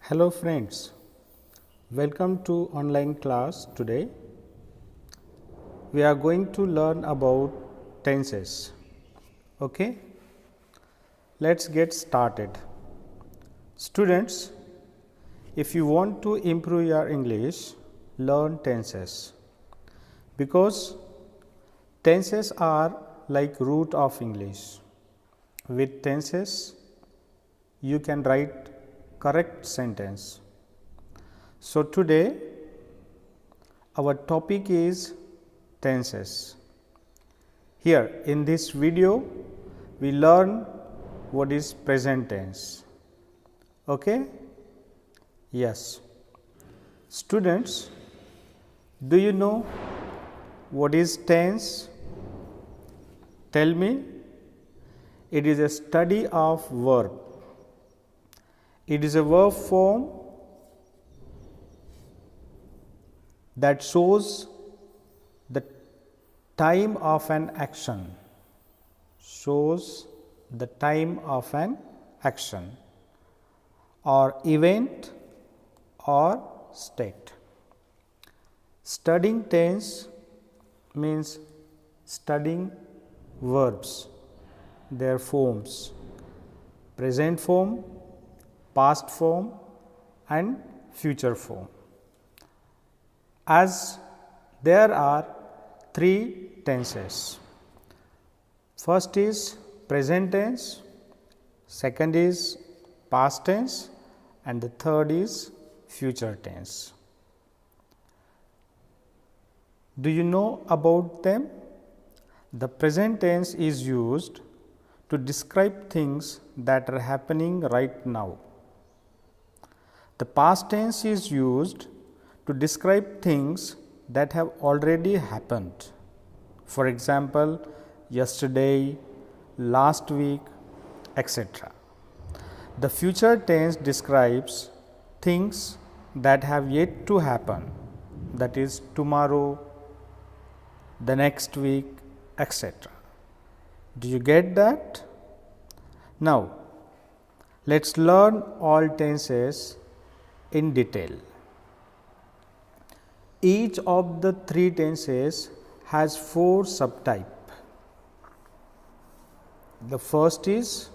Hello friends, welcome to online class. Today we are going to learn about tenses. Okay, let's get started. Students, if you want to improve your English, learn tenses, because tenses are like root of English. With tenses you can write correct sentence. So today our topic is tenses. Here in this video we learn what is present tense. Okay? Yes. Students, do you know what is tense? Tell me. It is a study of verb. It is a verb form that shows the time of an action, shows the time of an action or event or state. Studying tense means studying verbs, their forms, present form, past form and future form. As there are three tenses. First is present tense, second is past tense and the third is future tense. Do you know about them? The present tense is used to describe things that are happening right now. The past tense is used to describe things that have already happened. For example, yesterday, last week, etc. The future tense describes things that have yet to happen, that is tomorrow, the next week, etc. Do you get that? Now, let's learn all tenses in detail. Each of the three tenses has four subtypes. The first is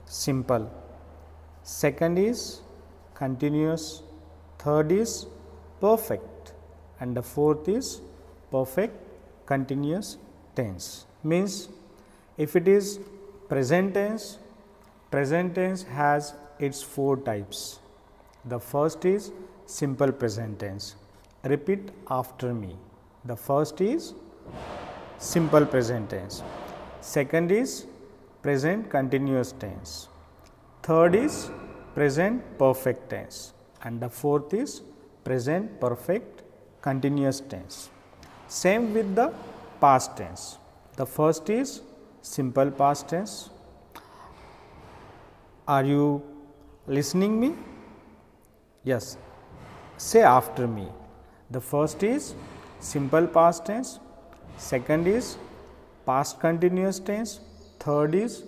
simple, second is continuous, third is perfect and the fourth is perfect continuous tense. Means if it is present tense has its four types. The first is simple present tense. Repeat after me. The first is simple present tense. Second is present continuous tense. Third is present perfect tense. And the fourth is present perfect continuous tense. Same with the past tense. The first is simple past tense. Are you listening me? Yes. Say after me. The first is simple past tense, second is past continuous tense, third is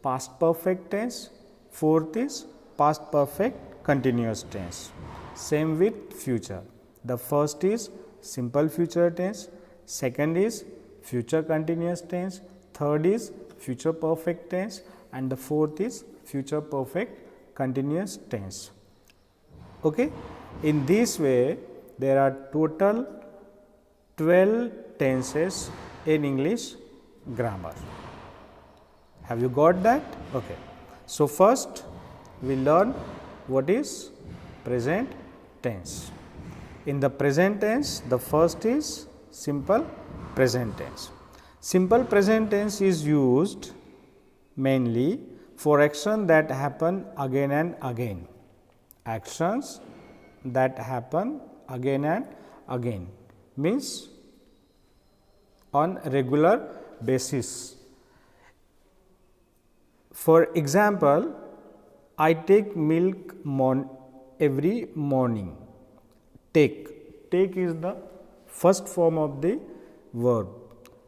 past perfect tense, fourth is past perfect continuous tense. Same with future. The first is simple future tense, second is future continuous tense, third is future perfect tense and the fourth is future perfect continuous tense. Okay? In this way, there are total 12 tenses in English grammar. Have you got that? Okay. So, first we learn what is present tense. In the present tense, the first is simple present tense. Simple present tense is used mainly for action that happen again and again. Actions that happen again and again means on regular basis. For example, I take milk every morning. Take is the first form of the verb.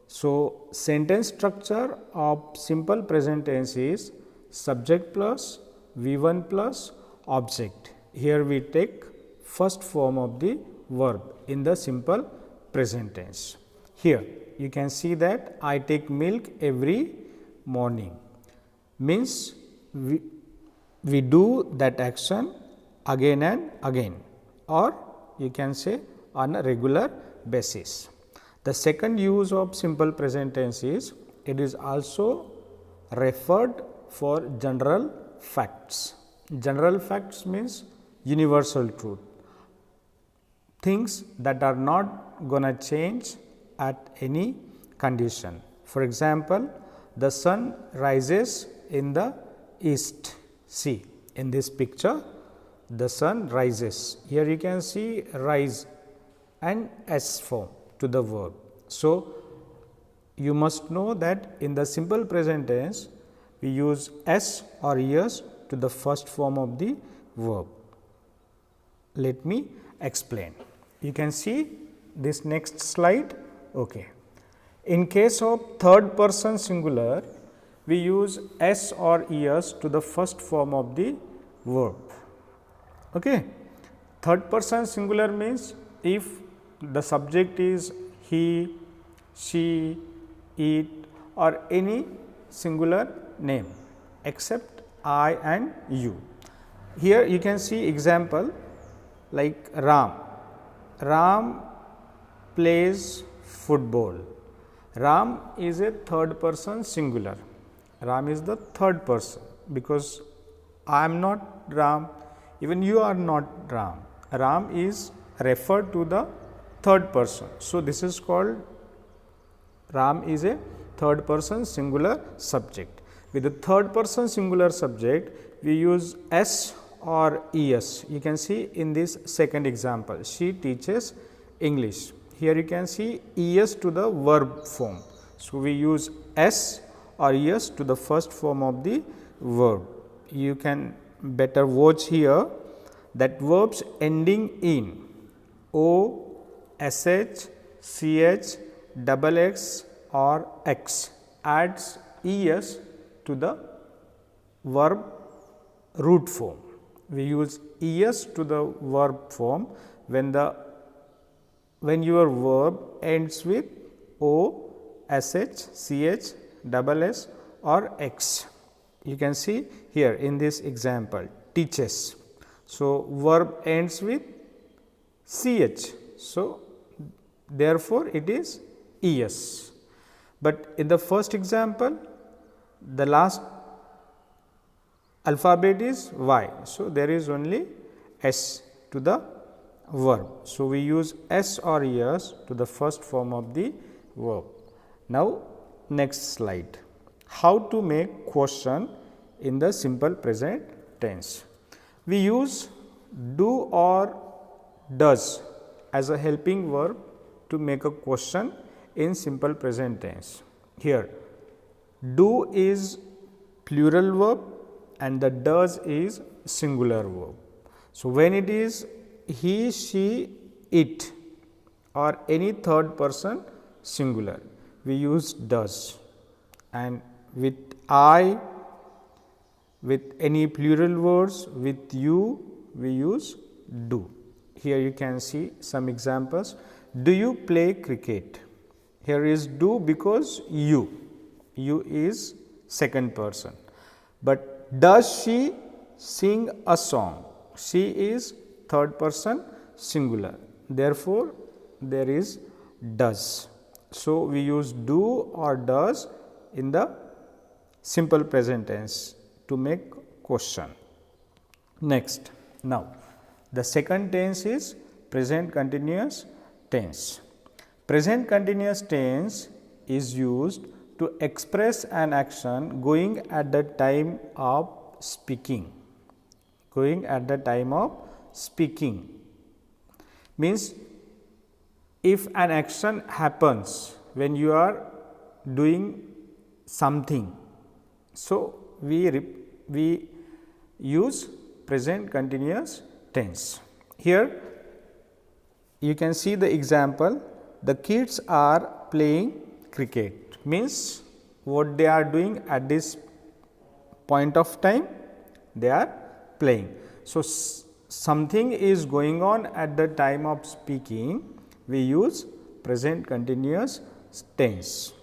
So, sentence structure of simple present tense is subject plus V1 plus object here we take first form of the verb in the simple present tense. Here you can see that I take milk every morning, means we do that action again and again, or you can say on a regular basis. The second use of simple present tense is it is also referred for general facts. General facts means universal truth, things that are not going to change at any condition. For example, the sun rises in the east. See, in this picture, the sun rises. Here you can see rise and S form to the verb. So, you must know that in the simple present tense, we use S or es to the first form of the verb. Let me explain. You can see this next slide. Okay. In case of third person singular, we use S or es to the first form of the verb. Okay. Third person singular means if the subject is he, she, it or any singular name except I and you. Here you can see example like Ram. Ram plays football. Ram is a third person singular. Ram is the third person because I am not Ram, even you are not Ram. Ram is referred to the third person. So, this is called Ram is a third person singular subject. With the third person singular subject, we use S or es. You can see in this second example, she teaches English. Here you can see es to the verb form. So, we use S or es to the first form of the verb. You can better watch here that verbs ending in O, sh, ch, double x or x adds es to the verb root form. We use es to the verb form when your verb ends with O, sh, ch, double s or x. You can see here in this example teaches. So, verb ends with ch. So, therefore, it is es. But in the first example, the last alphabet is y. So, there is only s to the verb. So, we use s or es to the first form of the verb. Now, next slide. How to make question in the simple present tense? We use do or does as a helping verb to make a question in simple present tense. Here, do is plural verb and the does is singular verb. So, when it is he, she, it or any third person singular, we use does, and with I, with any plural words, with you, we use do. Here you can see some examples. Do you play cricket? Here is do because you is second person, but does she sing a song? She is third person singular, therefore, there is does. So, we use do or does in the simple present tense to make question. Next, now the second tense is present continuous tense. Present continuous tense is used to express an action going at the time of speaking. Going at the time of speaking means if an action happens when you are doing something. So, we use present continuous tense. Here you can see the example, the kids are playing cricket, means what they are doing at this point of time, they are playing. So, something is going on at the time of speaking, we use present continuous tense.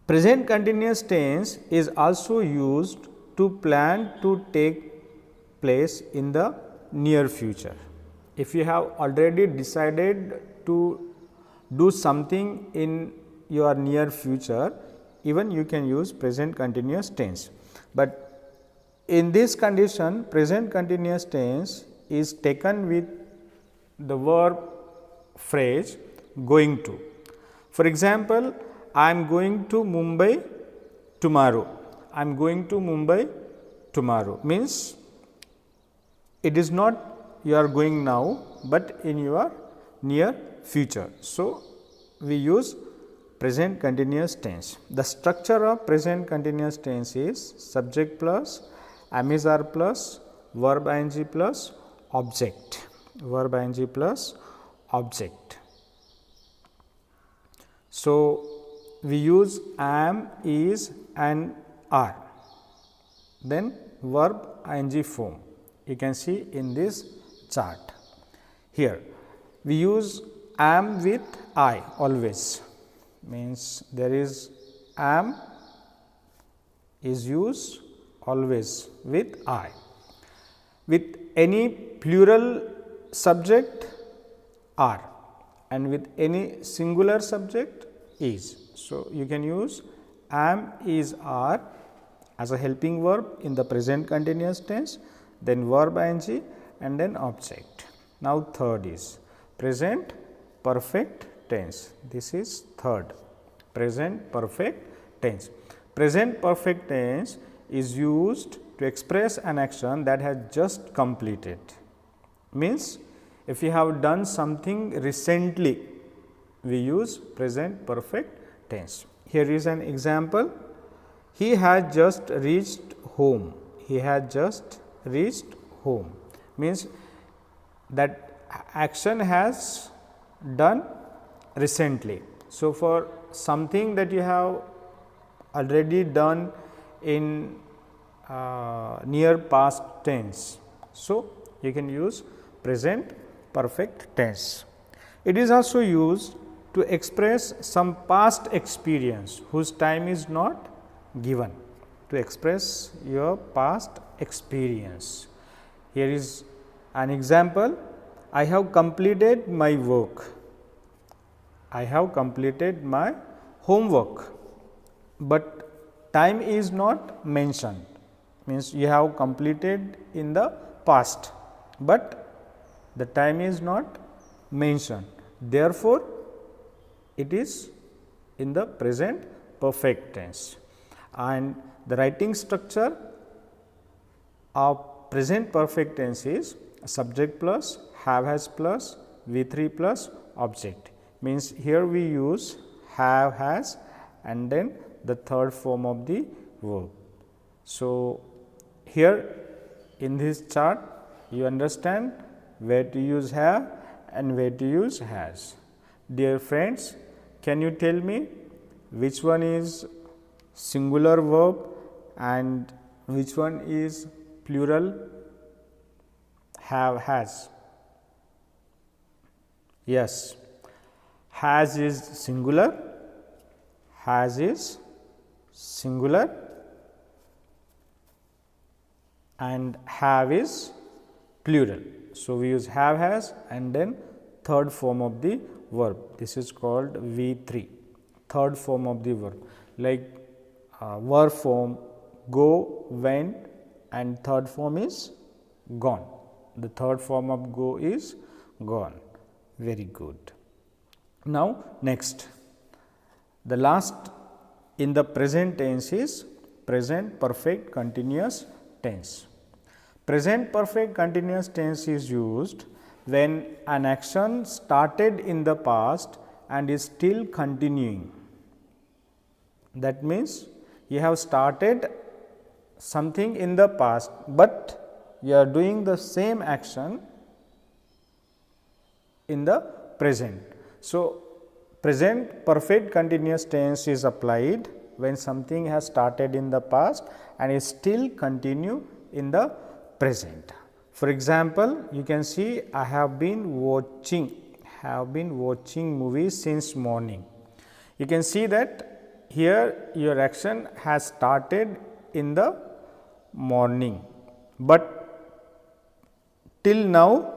Present continuous tense is also used to plan to take place in the near future. If you have already decided to do something in your near future, even you can use present continuous tense. But in this condition, present continuous tense is taken with the verb phrase going to. For example, I am going to Mumbai tomorrow. I am going to Mumbai tomorrow means it is not you are going now, but in your near future. So, we use present continuous tense. The structure of present continuous tense is subject plus amisar plus verb ing plus object, verb ing plus object. So, we use am, is and are, then verb ing form. You can see in this chart. Here we use am with I always, means there is am is used always with I. With any plural subject are, and with any singular subject is. So, you can use am, is, are as a helping verb in the present continuous tense, then verb ing and then object. Now, third is present perfect tense. This is third, present perfect tense. Present perfect tense is used to express an action that has just completed. Means if you have done something recently, we use present perfect tense. Here is an example. He has just reached home. He has just reached home means that action has done recently. So, for something that you have already done in near past tense, so you can use present perfect tense. It is also used to express some past experience whose time is not given, to express your past experience. Here is an example. I have completed my work. I have completed my homework, but time is not mentioned, means you have completed in the past, but the time is not mentioned. Therefore, it is in the present perfect tense, and the writing structure of present perfect tense is subject plus have has plus V3 plus object, means here we use have has and then the third form of the verb. So, here in this chart you understand where to use have and where to use has. Dear friends, can you tell me which one is singular verb and which one is plural? Have has. Yes, has is singular, has is singular and have is plural. So, we use have has and then third form of the verb. This is called V3, third form of the verb, like verb form go, went and third form is gone. The third form of go is gone. Very good. Now, next, the last in the present tense is present perfect continuous tense. Present perfect continuous tense is used when an action started in the past and is still continuing. That means, you have started something in the past, but you are doing the same action in the present. So, present perfect continuous tense is applied when something has started in the past and is still continue in the present. For example, you can see I have been watching movies since morning. You can see that here your action has started in the morning, but till now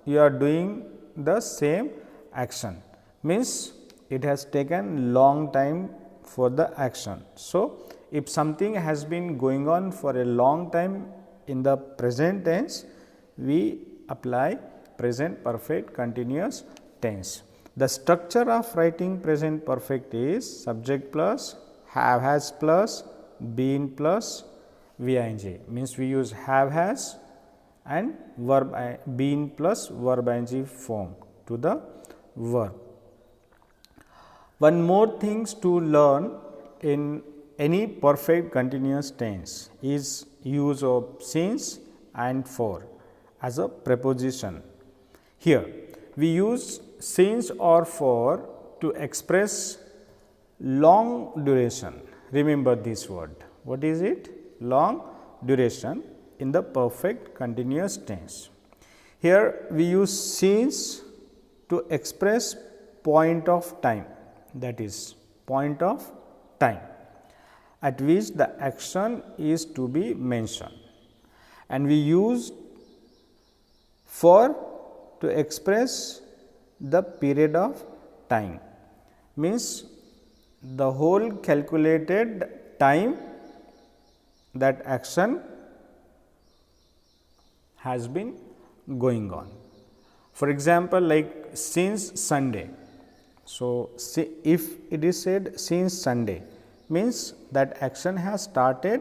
you are doing the same action, means it has taken long time for the action. So, if something has been going on for a long time in the present tense, we apply present perfect continuous tense. The structure of writing present perfect is subject plus, have has plus, been plus, VING, means we use have has and verb been plus verb ing form to the verb. One more things to learn in any perfect continuous tense is use of since and for as a preposition. Here we use since or for to express long duration. Remember this word. What is it? Long duration in the perfect continuous tense. Here we use since to express point of time, that is point of time at which the action is to be mentioned, and we use for to express the period of time, means the whole calculated time that action has been going on. For example, like since Sunday. So, if it is said since Sunday, means that action has started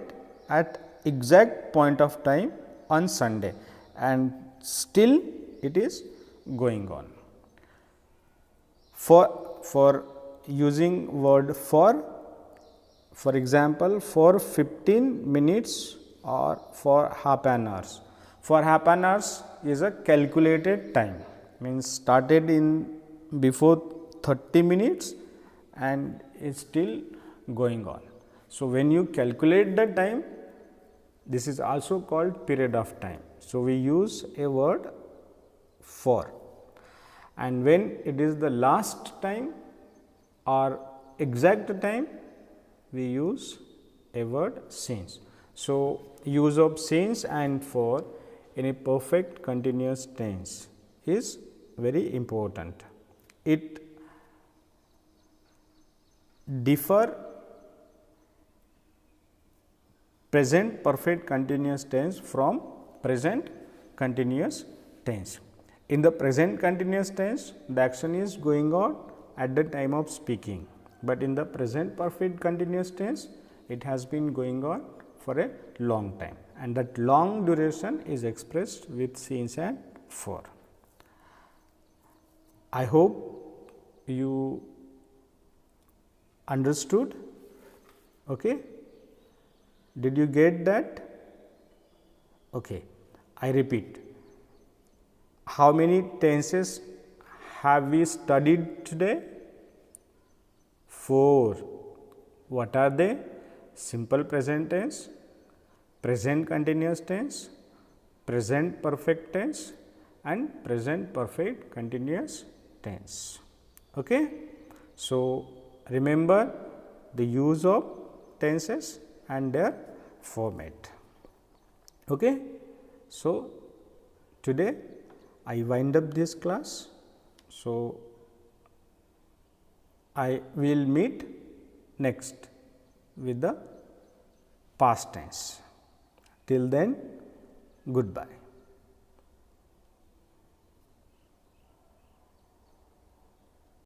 at exact point of time on Sunday and still it is going on. For using word for example, for 15 minutes or for half an hour. For half an hour is a calculated time, means started in before 30 minutes and is still going on. So, when you calculate the time, this is also called period of time. So, we use a word for, and when it is the last time or exact time, we use a word since. So, use of since and for in a perfect continuous tense is very important. It differ present perfect continuous tense from present continuous tense. In the present continuous tense, the action is going on at the time of speaking, but in the present perfect continuous tense, it has been going on for a long time, and that long duration is expressed with since and for. I hope you understood. Okay? Did you get that? Okay. I repeat, how many tenses have we studied today? 4. What are they? Simple present tense, present continuous tense, present perfect tense and present perfect continuous tense. Okay? So, remember the use of tenses and their format. Okay? So, today I wind up this class. So, I will meet next with the past tense. Till then, goodbye.